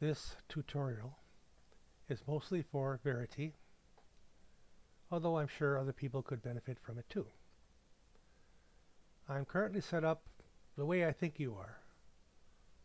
This tutorial is mostly for Verity, although I'm sure other people could benefit from it too. I'm currently set up the way I think you are.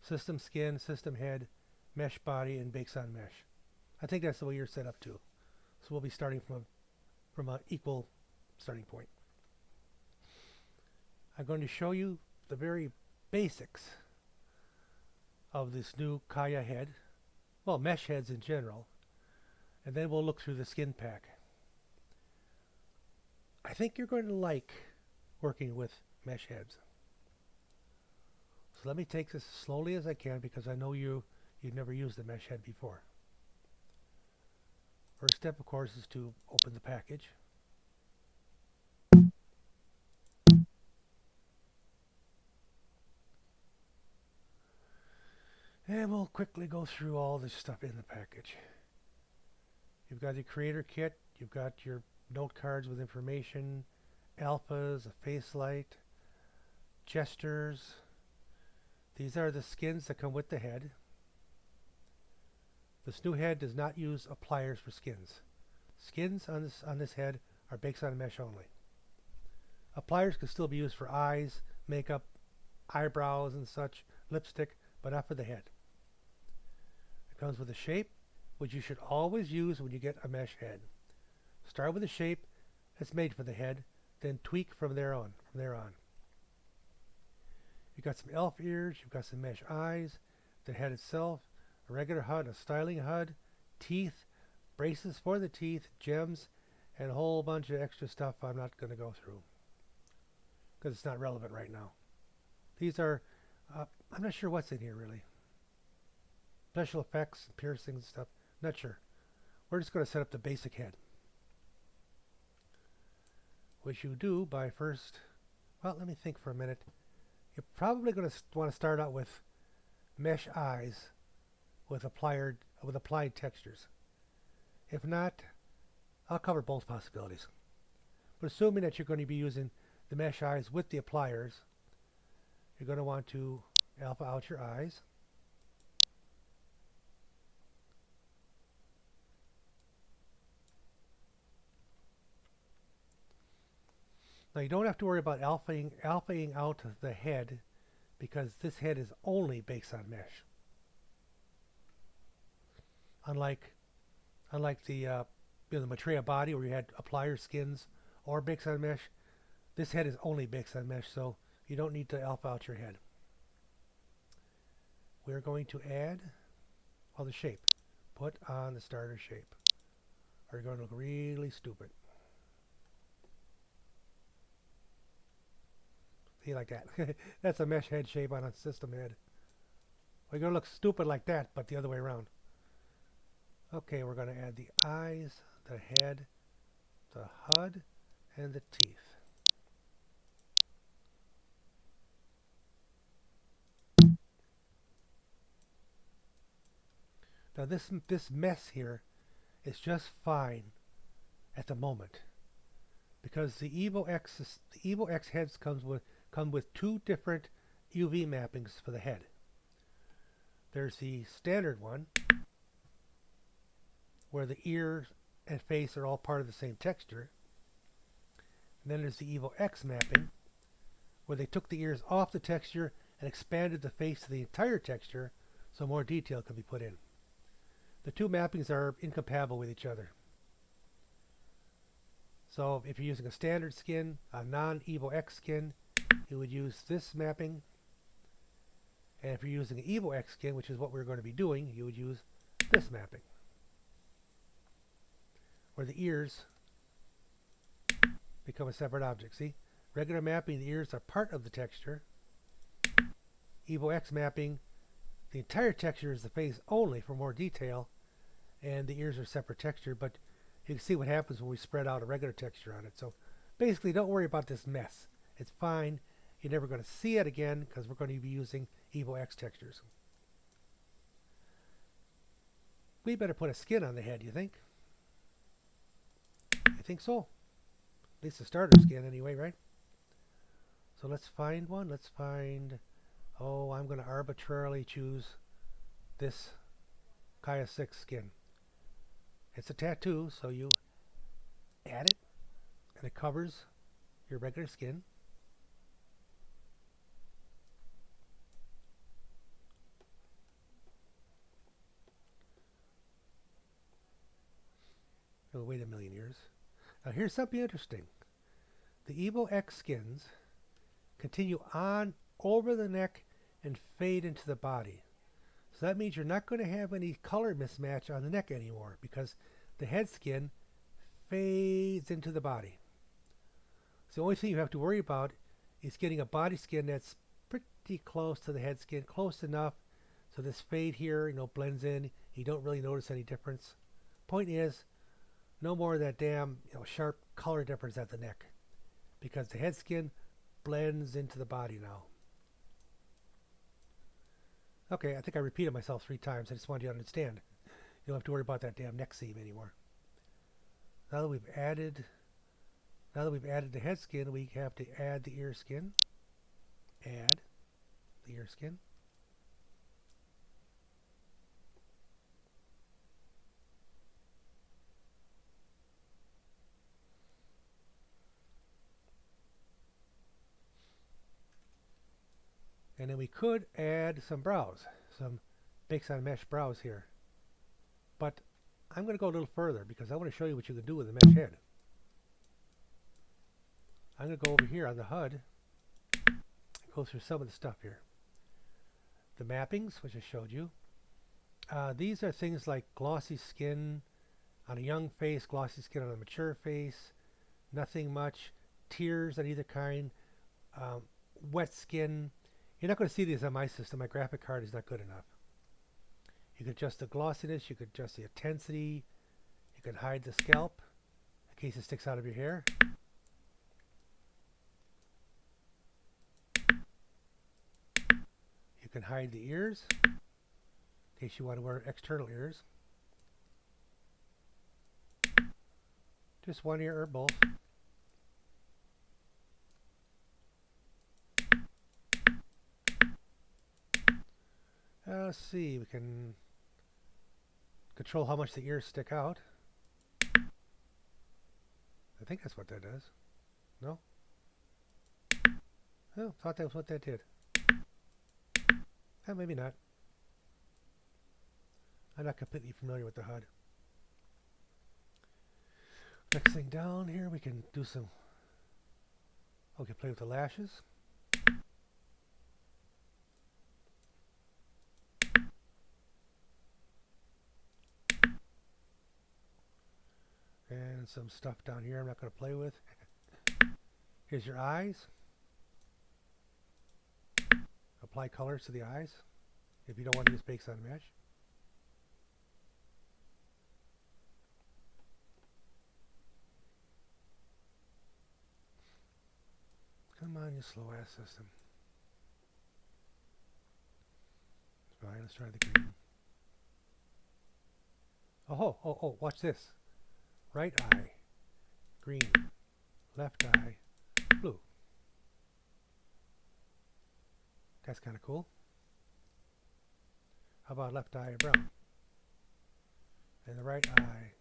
System skin, system head, mesh body, and bakes on mesh. I think that's the way you're set up too. So we'll be starting from an equal starting point. I'm going to show you the very basics of this new Kaya head, well, mesh heads in general, and then we'll look through the skin pack. I think you're going to like working with mesh heads. So let me take this as slowly as I can because I know you've never used a mesh head before. First step, of course, is to open the package. And we'll quickly go through all this stuff in the package. You've got your creator kit, you've got your note cards with information, alphas, a face light, gestures. These are the skins that come with the head. This new head does not use pliers for skins. Skins on this head are baked on mesh only. Pliers can still be used for eyes, makeup, eyebrows and such, lipstick, but not for the head. It comes with a shape, which you should always use when you get a mesh head. Start with a shape that's made for the head, then tweak from there on. You've got some elf ears, you've got some mesh eyes, the head itself, a regular HUD, a styling HUD, teeth, braces for the teeth, gems, and a whole bunch of extra stuff I'm not going to go through because it's not relevant right now. These are, I'm not sure what's in here really. Special effects, piercings and stuff, not sure. We're just going to set up the basic head, which you do by first, well, let me think for a minute. You're probably going to want to start out with mesh eyes with applied textures. If not, I'll cover both possibilities. But assuming that you're going to be using the mesh eyes with the appliers, you're going to want to alpha out your eyes. Now you don't have to worry about alphaing out the head because this head is only based on mesh. Unlike the the Maitreya body where you had applier skins or bakes on mesh, this head is only bakes on mesh, so you don't need to alpha out your head. We're going to add, well, the shape. Put on the starter shape, or you're going to look really stupid. See, like that. That's a mesh head shape on a system head. We're going to look stupid like that, but the other way around. Okay, we're going to add the eyes, the head, the HUD, and the teeth. Now this mess here is just fine at the moment because the Evo X heads come with two different UV mappings for the head. There's the standard one where the ears and face are all part of the same texture. And then there's the Evo X mapping where they took the ears off the texture and expanded the face to the entire texture so more detail can be put in. The two mappings are incompatible with each other. So if you're using a standard skin, a non-Evo X skin, you would use this mapping. And if you're using an Evo X skin, which is what we're going to be doing, you would use this mapping, where the ears become a separate object. See? Regular mapping, the ears are part of the texture. Evo X mapping, the entire texture is the face only for more detail, and the ears are separate texture, but you can see what happens when we spread out a regular texture on it. So basically, don't worry about this mess. It's fine. You're never going to see it again because we're going to be using Evo X textures. We better put a skin on the head, you think? I think so. At least a starter skin anyway, right? So let's find one. Oh, I'm going to arbitrarily choose this Kaya 6 skin. It's a tattoo, so you add it, and it covers your regular skin. Oh, wait a million years. Now here's something interesting. The Evo X skins continue on over the neck and fade into the body. So that means you're not going to have any color mismatch on the neck anymore because the head skin fades into the body. So the only thing you have to worry about is getting a body skin that's pretty close to the head skin, close enough so this fade here, blends in. You don't really notice any difference. Point is, no more of that damn, sharp color difference at the neck because the head skin blends into the body now. Okay, I think I repeated myself 3 times. I just wanted you to understand. You don't have to worry about that damn neck seam anymore. Now that we've added the head skin, we have to add the ear skin. Add the ear skin. And then we could add some brows, some bakes on mesh brows here. But I'm going to go a little further because I want to show you what you can do with a mesh head. I'm going to go over here on the HUD and go through some of the stuff here. The mappings, which I showed you. These are things like glossy skin on a young face, glossy skin on a mature face, nothing much, tears on either kind, wet skin. You're not going to see these on my system. My graphic card is not good enough. You can adjust the glossiness, you can adjust the intensity, you can hide the scalp in case it sticks out of your hair. You can hide the ears in case you want to wear external ears. Just one ear or both. Let's see, we can control how much the ears stick out. I think that's what that does. No? Oh, thought that was what that did. Maybe not. I'm not completely familiar with the HUD. Next thing down here, we can do some... we can play with the lashes. And some stuff down here I'm not going to play with. Here's your eyes. Apply colors to the eyes if you don't want to use bakes on mesh. Come on, you slow ass system. Fine, let's try the green. Oh, watch this. Right eye, green. Left eye, blue. That's kind of cool. How about left eye brown? And the right eye,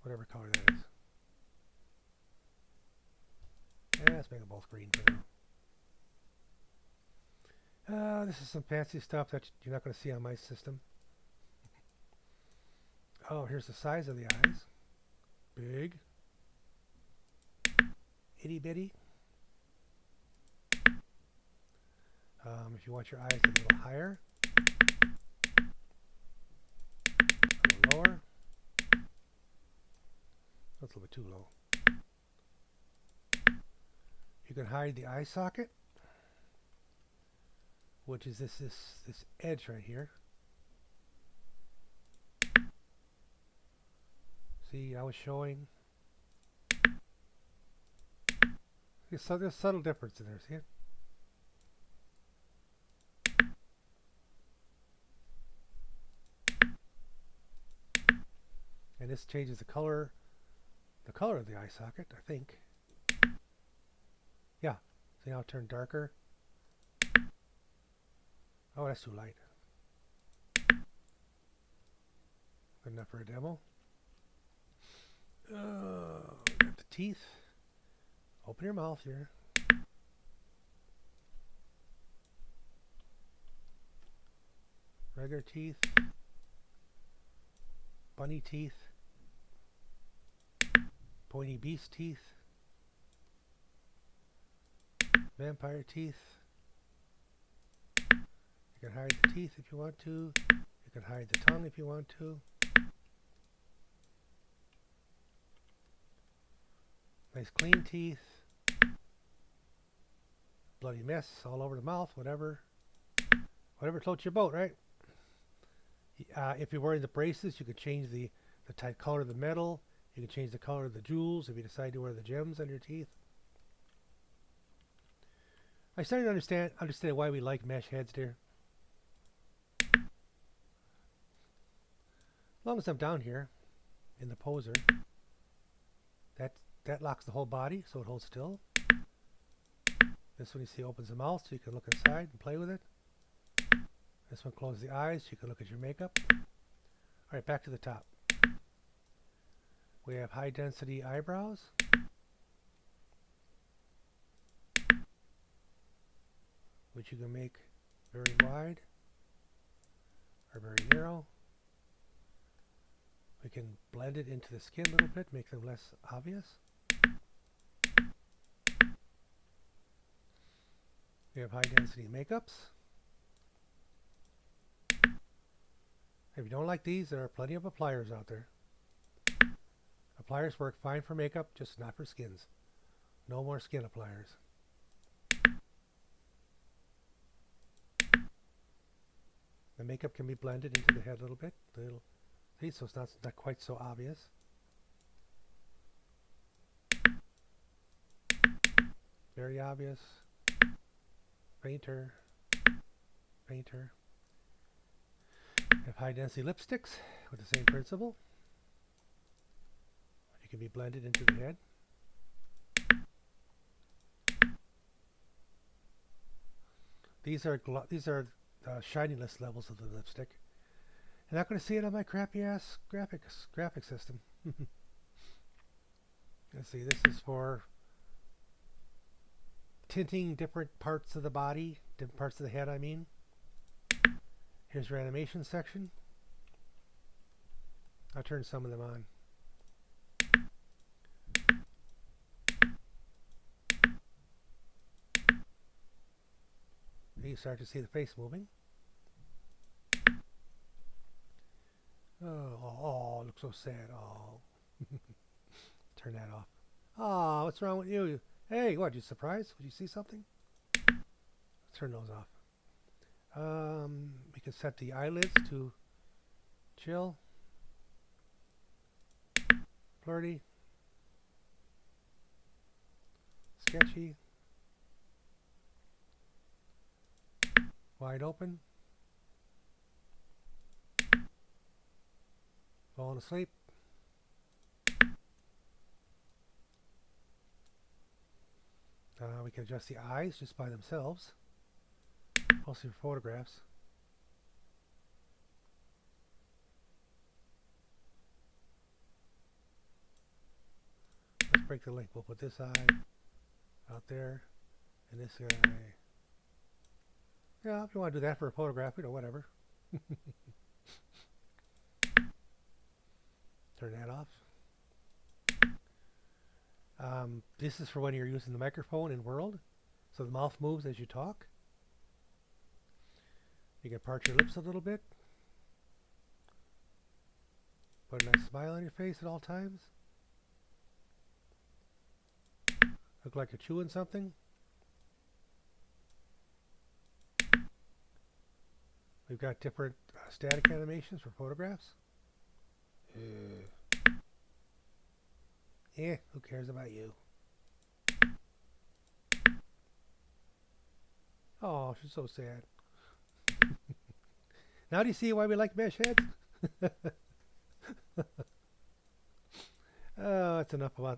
whatever color that is. Yeah, let's make them both green for now. This is some fancy stuff that you're not going to see on my system. Oh, here's the size of the eyes. Big. Itty bitty. If you want your eyes a little higher, a little lower. That's a little bit too low. You can hide the eye socket, which is this edge right here. See, I was showing. So there's subtle difference in there. See it? And this changes the color of the eye socket, I think. Yeah. See how it turned darker? Oh, that's too light. Good enough for a demo. Got the teeth. Open your mouth here. Regular teeth. Bunny teeth. Pointy beast teeth. Vampire teeth. You can hide the teeth if you want to. You can hide the tongue if you want to. Nice clean teeth. Bloody mess all over the mouth, whatever. Whatever floats your boat, right? If you're wearing the braces, you could change the type color of the metal. You can change the color of the jewels if you decide to wear the gems on your teeth. I started to understand why we like mesh heads, dear. As long as I'm down here in the poser, that locks the whole body so it holds still. This one you see opens the mouth so you can look inside and play with it. This one closes the eyes so you can look at your makeup. Alright, back to the top. We have high density eyebrows. Which you can make very wide or very narrow. We can blend it into the skin a little bit, make them less obvious. We have high density makeups. If you don't like these, there are plenty of appliers out there. Appliers work fine for makeup, just not for skins. No more skin appliers. The makeup can be blended into the head a little bit. See, so it's not quite so obvious. Very obvious. Fainter. Fainter. We have high density lipsticks with the same principle. You can be blended into the head. These are shininess levels of the lipstick. You're not going to see it on my crappy ass graphic system. Let's see, this is for tinting different parts of the body, different parts of the head, I mean. Here's your animation section. I'll turn some of them on. You start to see the face moving. Oh, looks so sad. Oh. Turn that off. Oh, what's wrong with you? Hey, what, you surprised? Did you see something? Turn those off. We can set the eyelids to chill, flirty, sketchy, wide open, falling asleep. We can adjust the eyes just by themselves, mostly for photographs. Let's break the link. We'll put this eye out there and this guy. Yeah, if you want to do that for a photograph, you know, whatever. Turn that off. This is for when you're using the microphone in World, so the mouth moves as you talk. You can part your lips a little bit. Put a nice smile on your face at all times. Look like you're chewing something. We've got different static animations for photographs. Who cares about you? Oh, she's so sad. Now do you see why we like mesh heads? Oh,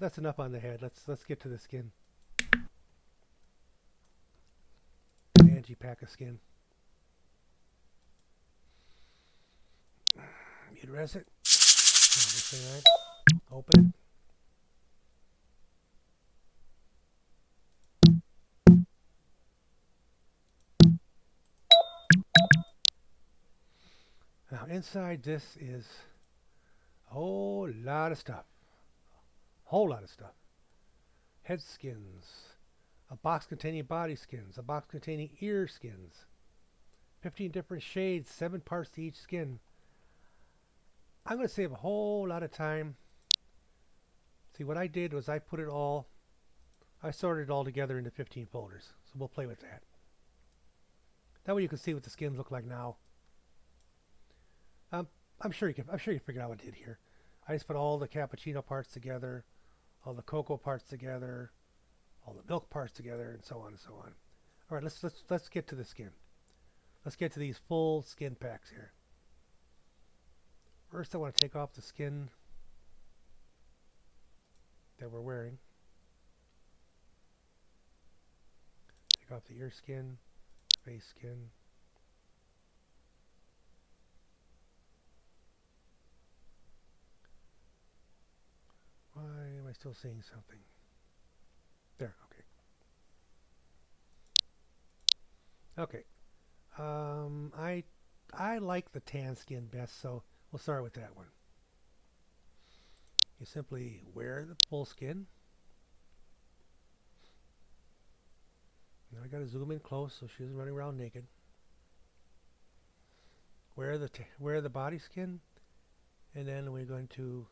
that's enough on the head. Let's get to the skin. Angie pack of skin. You'd res it. Okay, right. Open it. Now inside this is a whole lot of stuff. Whole lot of stuff. Head skins. A box containing body skins. A box containing ear skins. 15 different shades, 7 parts to each skin. I'm going to save a whole lot of time. See, what I did was I sorted it all together into 15 folders. So we'll play with that. That way you can see what the skins look like now. I'm sure you figured out what I did here. I just put all the cappuccino parts together, all the cocoa parts together, all the milk parts together, and so on and so on. All right, let's get to the skin. Let's get to these full skin packs here. First, I want to take off the skin that we're wearing. Take off the ear skin, face skin. Why am I still seeing something? There, okay. Okay. I like the tan skin best, so we'll start with that one. You simply wear the full skin. Now I gotta zoom in close so she isn't running around naked. Wear the body skin, and then we're going to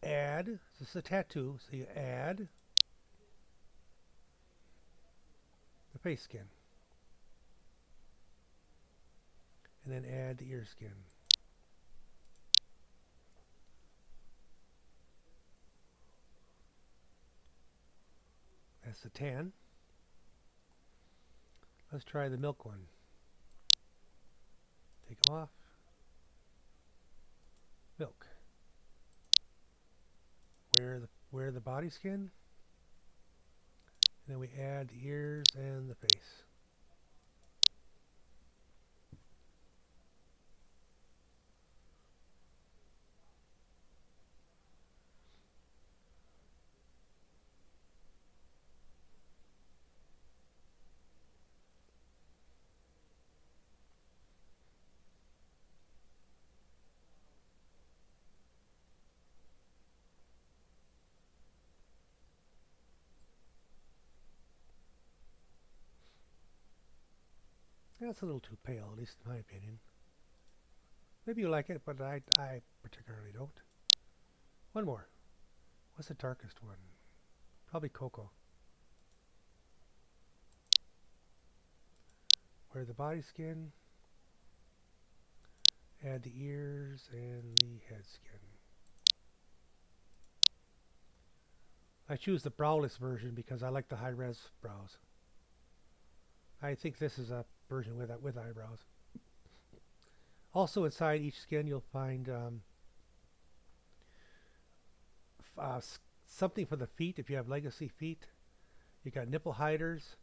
add. This is a tattoo, so you add the face skin, and then add the ear skin. That's the tan. Let's try the milk one. Take them off. Milk. Wear the body skin. And then we add the ears and the face. That's a little too pale, at least in my opinion. Maybe you like it, but I particularly don't. One more. What's the darkest one? Probably cocoa. Wear the body skin. Add the ears and the head skin. I choose the browless version because I like the high-res brows. I think this is a version with eyebrows. Also inside each skin you'll find something for the feet if you have legacy feet. You got nipple hiders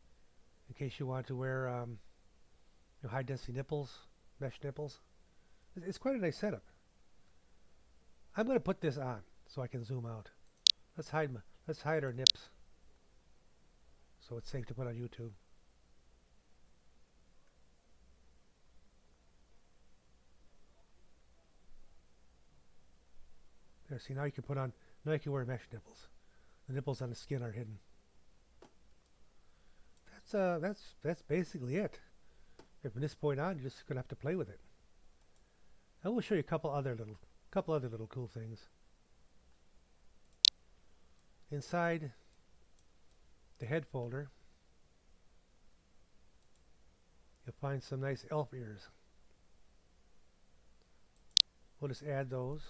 in case you want to wear high density nipples, mesh nipples. It's quite a nice setup. I'm going to put this on so I can zoom out. Let's hide our nips so it's safe to put on YouTube. There, see, now you can wear mesh nipples. The nipples on the skin are hidden. That's basically it. From this point on, you're just gonna have to play with it. I will show you a couple other little cool things. Inside the head folder, you'll find some nice elf ears. We'll just add those.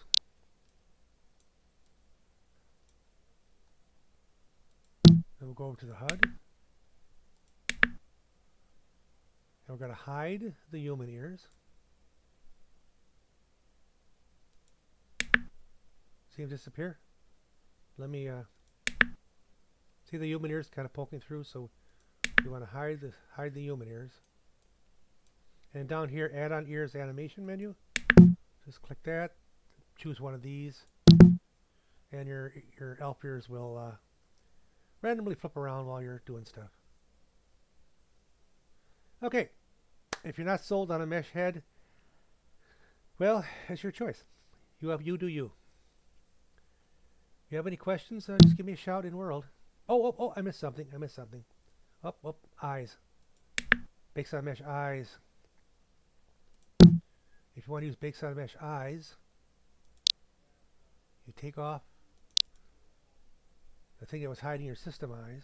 Then we'll go over to the HUD. And we're going to hide the human ears. See them disappear? Let me see the human ears kind of poking through, so we want to hide the human ears. And down here, add on ears animation menu. Just click that, choose one of these, and your elf ears will randomly flip around while you're doing stuff. Okay, if you're not sold on a mesh head, well, it's your choice. You do you. If you have any questions, just give me a shout in world. Oh, I missed something. Oh, eyes. Bake side mesh eyes. If you want to use bake side mesh eyes, you take off the thing that was hiding your system eyes.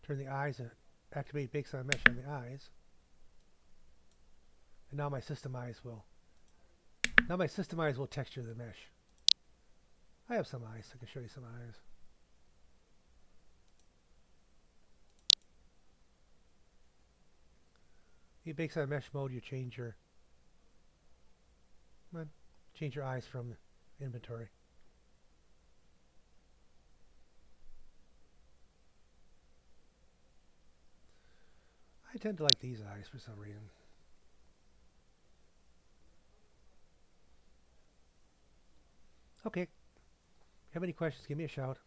Turn the eyes and activate bake side mesh on the eyes. And now my system eyes will texture the mesh. I have some eyes. I can show you some eyes. In bake side mesh mode, you change your eyes from inventory. I tend to like these eyes for some reason. Okay. If you have any questions, give me a shout.